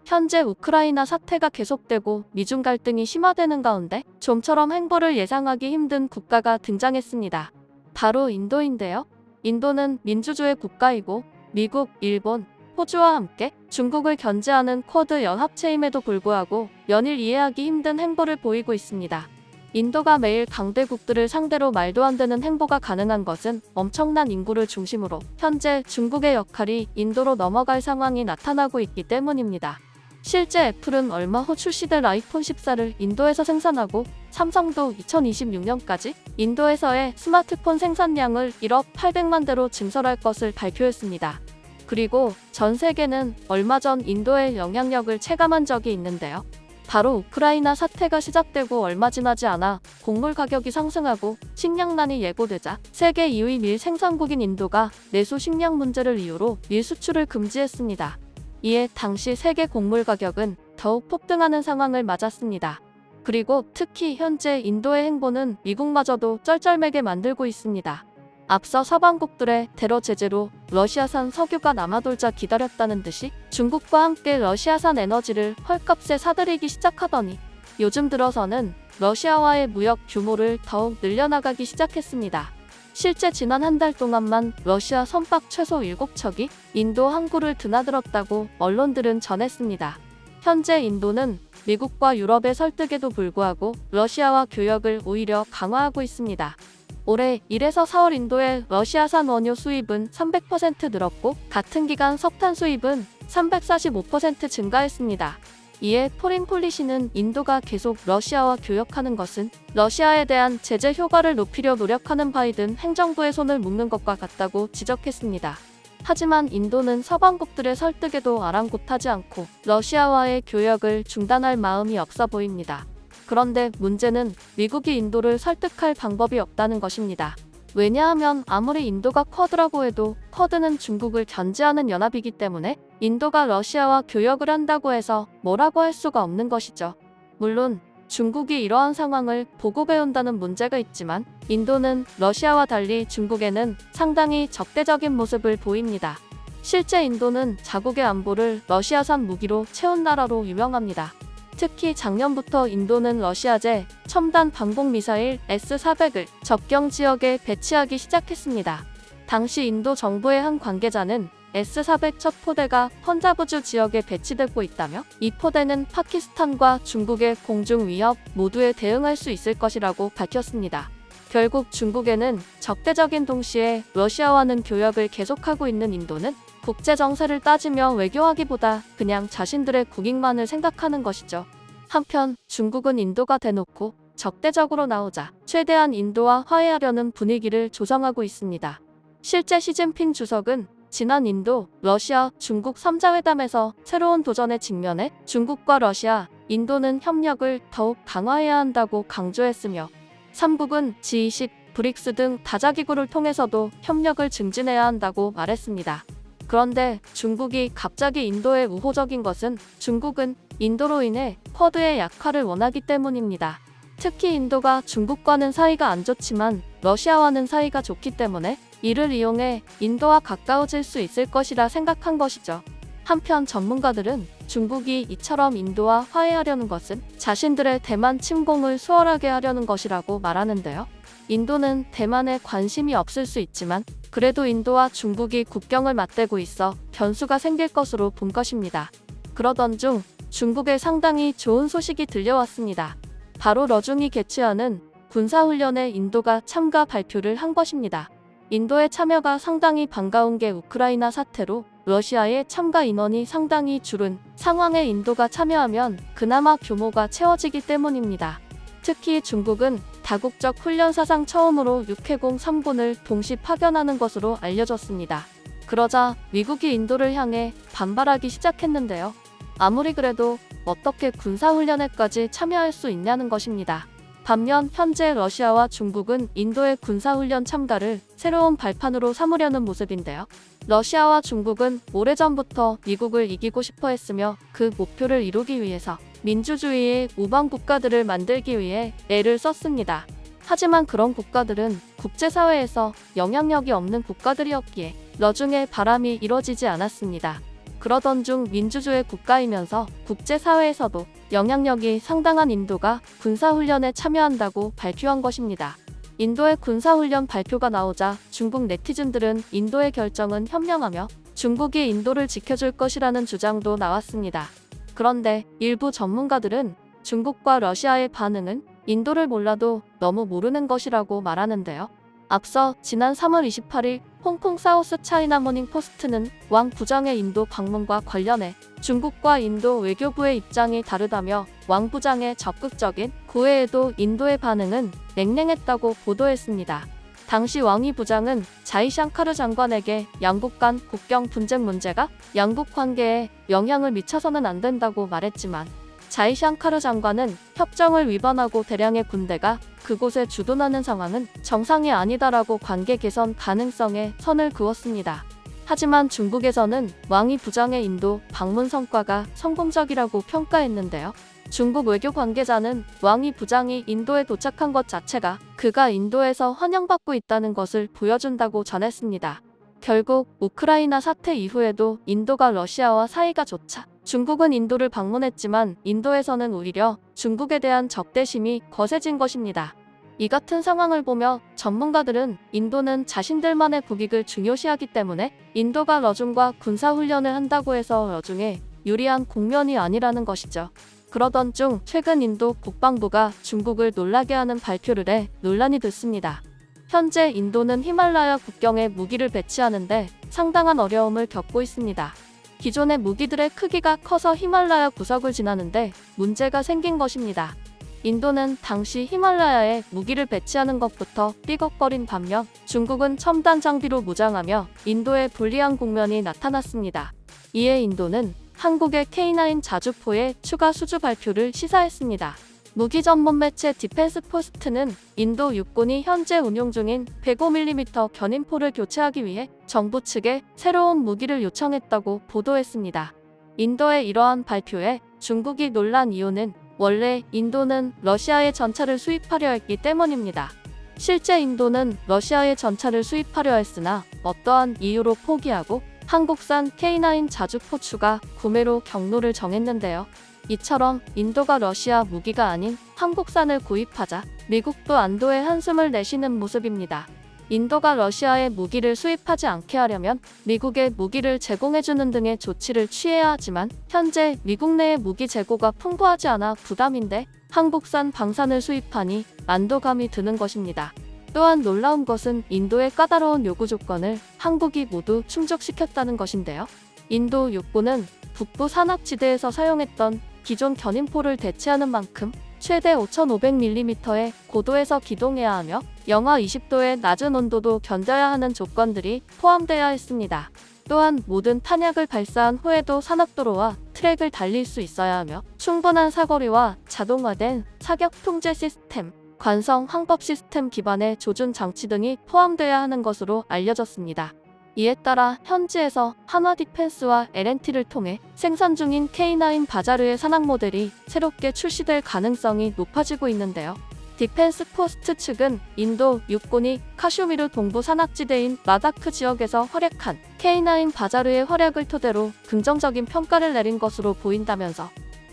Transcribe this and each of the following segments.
현재 우크라이나 사태가 계속되고 미중 갈등이 심화되는 가운데 좀처럼 행보를 예상하기 힘든 국가가 등장했습니다. 바로 인도인데요. 인도는 민주주의 국가이고 미국, 일본, 호주와 함께 중국을 견제하는 쿼드 연합체임에도 불구하고 연일 이해하기 힘든 행보를 보이고 있습니다. 인도가 매일 강대국들을 상대로 말도 안 되는 행보가 가능한 것은 엄청난 인구를 중심으로 현재 중국의 역할이 인도로 넘어갈 상황이 나타나고 있기 때문입니다. 실제 애플은 얼마 후 출시될 아이폰 14를 인도에서 생산하고 삼성도 2026년까지 인도에서의 스마트폰 생산량을 1억 800만 대로 증설할 것을 발표했습니다. 그리고 전 세계는 얼마 전 인도의 영향력을 체감한 적이 있는데요. 바로 우크라이나 사태가 시작되고 얼마 지나지 않아 곡물 가격이 상승하고 식량난이 예고되자 세계 2위 밀 생산국인 인도가 내수 식량 문제를 이유로 밀 수출을 금지했습니다. 이에 당시 세계 곡물 가격은 더욱 폭등하는 상황을 맞았습니다. 그리고 특히 현재 인도의 행보는 미국마저도 쩔쩔매게 만들고 있습니다. 앞서 서방국들의 테러 제재로 러시아산 석유가 남아돌자 기다렸다는 듯이 중국과 함께 러시아산 에너지를 헐값에 사들이기 시작하더니 요즘 들어서는 러시아와의 무역 규모를 더욱 늘려나가기 시작했습니다. 실제 지난 한 달 동안만 러시아 선박 최소 7척이 인도 항구를 드나들었다고 언론들은 전했습니다. 현재 인도는 미국과 유럽의 설득에도 불구하고 러시아와 교역을 오히려 강화하고 있습니다. 올해 1에서 4월 인도의 러시아산 원유 수입은 300% 늘었고 같은 기간 석탄 수입은 345% 증가했습니다. 이에 포린 폴리시는 인도가 계속 러시아와 교역하는 것은 러시아에 대한 제재 효과를 높이려 노력하는 바이든 행정부의 손을 묶는 것과 같다고 지적했습니다. 하지만 인도는 서방국들의 설득에도 아랑곳하지 않고 러시아와의 교역을 중단할 마음이 없어 보입니다. 그런데 문제는 미국이 인도를 설득할 방법이 없다는 것입니다. 왜냐하면 아무리 인도가 쿼드라고 해도 쿼드는 중국을 견제하는 연합이기 때문에 인도가 러시아와 교역을 한다고 해서 뭐라고 할 수가 없는 것이죠. 물론 중국이 이러한 상황을 보고 배운다는 문제가 있지만 인도는 러시아와 달리 중국에는 상당히 적대적인 모습을 보입니다. 실제 인도는 자국의 안보를 러시아산 무기로 채운 나라로 유명합니다. 특히 작년부터 인도는 러시아제 첨단 방공미사일 S-400을 접경 지역에 배치하기 시작했습니다. 당시 인도 정부의 한 관계자는 S-400 첫 포대가 펀자브주 지역에 배치되고 있다며 이 포대는 파키스탄과 중국의 공중 위협 모두에 대응할 수 있을 것이라고 밝혔습니다. 결국 중국에는 적대적인 동시에 러시아와는 교역을 계속하고 있는 인도는 국제 정세를 따지며 외교하기보다 그냥 자신들의 국익만을 생각하는 것이죠. 한편 중국은 인도가 대놓고 적대적으로 나오자 최대한 인도와 화해하려는 분위기를 조성하고 있습니다. 실제 시진핑 주석은 지난 인도, 러시아, 중국 3자회담에서 새로운 도전에 직면해 중국과 러시아, 인도는 협력을 더욱 강화해야 한다고 강조했으며 3국은 G20, 브릭스 등 다자기구를 통해서도 협력을 증진해야 한다고 말했습니다. 그런데 중국이 갑자기 인도에 우호적인 것은 중국은 인도로 인해 쿼드의 약화를 원하기 때문입니다. 특히 인도가 중국과는 사이가 안 좋지만 러시아와는 사이가 좋기 때문에 이를 이용해 인도와 가까워질 수 있을 것이라 생각한 것이죠. 한편 전문가들은 중국이 이처럼 인도와 화해하려는 것은 자신들의 대만 침공을 수월하게 하려는 것이라고 말하는데요. 인도는 대만에 관심이 없을 수 있지만 그래도 인도와 중국이 국경을 맞대고 있어 변수가 생길 것으로 본 것입니다. 그러던 중 중국에 상당히 좋은 소식이 들려왔습니다. 바로 러중이 개최하는 군사훈련에 인도가 참가 발표를 한 것입니다. 인도의 참여가 상당히 반가운 게 우크라이나 사태로 러시아의 참가 인원이 상당히 줄은 상황에 인도가 참여하면 그나마 규모가 채워지기 때문입니다. 특히 중국은 다국적 훈련 사상 처음으로 육해공 3군을 동시 파견하는 것으로 알려졌습니다. 그러자 미국이 인도를 향해 반발하기 시작했는데요. 아무리 그래도 어떻게 군사훈련에까지 참여할 수 있냐는 것입니다. 반면 현재 러시아와 중국은 인도의 군사훈련 참가를 새로운 발판으로 삼으려는 모습인데요. 러시아와 중국은 오래전부터 미국을 이기고 싶어 했으며 그 목표를 이루기 위해서 민주주의의 우방 국가들을 만들기 위해 애를 썼습니다. 하지만 그런 국가들은 국제사회에서 영향력이 없는 국가들이었기에 러중의 바람이 이뤄지지 않았습니다. 그러던 중 민주주의 국가이면서 국제사회에서도 영향력이 상당한 인도가 군사훈련에 참여한다고 발표한 것입니다. 인도의 군사훈련 발표가 나오자 중국 네티즌들은 인도의 결정은 현명하며 중국이 인도를 지켜줄 것이라는 주장도 나왔습니다. 그런데 일부 전문가들은 중국과 러시아의 반응은 인도를 몰라도 너무 모르는 것이라고 말하는데요. 앞서 지난 3월 28일 홍콩 사우스 차이나 모닝 포스트는 왕 부장의 인도 방문과 관련해 중국과 인도 외교부의 입장이 다르다며 왕 부장의 적극적인 구애에도 인도의 반응은 냉랭했다고 보도했습니다. 당시 왕이 부장은 자이샹카르 장관에게 양국 간 국경 분쟁 문제가 양국 관계에 영향을 미쳐서는 안 된다고 말했지만 자이샹카르 장관은 협정을 위반하고 대량의 군대가 그곳에 주둔하는 상황은 정상이 아니다라고 관계 개선 가능성에 선을 그었습니다. 하지만 중국에서는 왕이 부장의 인도 방문 성과가 성공적이라고 평가했는데요. 중국 외교 관계자는 왕이 부장이 인도에 도착한 것 자체가 그가 인도에서 환영받고 있다는 것을 보여준다고 전했습니다. 결국 우크라이나 사태 이후에도 인도가 러시아와 사이가 좋자 중국은 인도를 방문했지만 인도에서는 오히려 중국에 대한 적대심이 거세진 것입니다. 이 같은 상황을 보며 전문가들은 인도는 자신들만의 국익을 중요시하기 때문에 인도가 러중과 군사훈련을 한다고 해서 러중에 유리한 국면이 아니라는 것이죠. 그러던 중 최근 인도 국방부가 중국을 놀라게 하는 발표를 해 논란이 됐습니다. 현재 인도는 히말라야 국경에 무기를 배치하는데 상당한 어려움을 겪고 있습니다. 기존의 무기들의 크기가 커서 히말라야 구석을 지나는데 문제가 생긴 것입니다. 인도는 당시 히말라야에 무기를 배치하는 것부터 삐걱거린 반면 중국은 첨단 장비로 무장하며 인도에 불리한 국면이 나타났습니다. 이에 인도는 한국의 K9 자주포의 추가 수주 발표를 시사했습니다. 무기 전문 매체 디펜스 포스트는 인도 육군이 현재 운용 중인 105mm 견인포를 교체하기 위해 정부 측에 새로운 무기를 요청했다고 보도했습니다. 인도의 이러한 발표에 중국이 놀란 이유는 원래 인도는 러시아의 전차를 수입하려 했기 때문입니다. 실제 인도는 러시아의 전차를 수입하려 했으나 어떠한 이유로 포기하고 한국산 K9 자주포 추가 구매로 경로를 정했는데요. 이처럼 인도가 러시아 무기가 아닌 한국산을 구입하자 미국도 안도의 한숨을 내쉬는 모습입니다. 인도가 러시아의 무기를 수입하지 않게 하려면 미국에 무기를 제공해주는 등의 조치를 취해야 하지만 현재 미국 내의 무기 재고가 풍부하지 않아 부담인데 한국산 방산을 수입하니 안도감이 드는 것입니다. 또한 놀라운 것은 인도의 까다로운 요구 조건을 한국이 모두 충족시켰다는 것인데요. 인도 육군은 북부 산악지대에서 사용했던 기존 견인포를 대체하는 만큼 최대 5500mm의 고도에서 기동해야 하며 영하 20도의 낮은 온도도 견뎌야 하는 조건들이 포함되어야 했습니다. 또한 모든 탄약을 발사한 후에도 산악도로와 트랙을 달릴 수 있어야 하며 충분한 사거리와 자동화된 사격 통제 시스템, 관성 항법 시스템 기반의 조준 장치 등이 포함되어야 하는 것으로 알려졌습니다. 이에 따라 현지에서 한화 디펜스와 L&T를 통해 생산 중인 K9 바자르의 산악 모델이 새롭게 출시될 가능성이 높아지고 있는데요. 디펜스 포스트 측은 인도 육군이 카슈미르 동부 산악지대인 라다크 지역에서 활약한 K9 바자르의 활약을 토대로 긍정적인 평가를 내린 것으로 보인다면서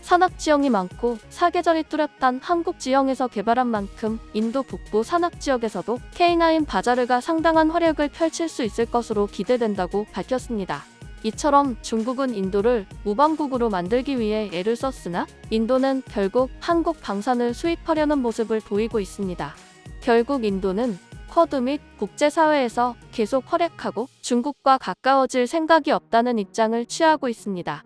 산악 지형이 많고 사계절이 뚜렷한 한국 지형에서 개발한 만큼 인도 북부 산악 지역에서도 K9 바자르가 상당한 활약을 펼칠 수 있을 것으로 기대된다고 밝혔습니다. 이처럼 중국은 인도를 우방국으로 만들기 위해 애를 썼으나 인도는 결국 한국 방산을 수입하려는 모습을 보이고 있습니다. 결국 인도는 쿼드 및 국제사회에서 계속 활약하고 중국과 가까워질 생각이 없다는 입장을 취하고 있습니다.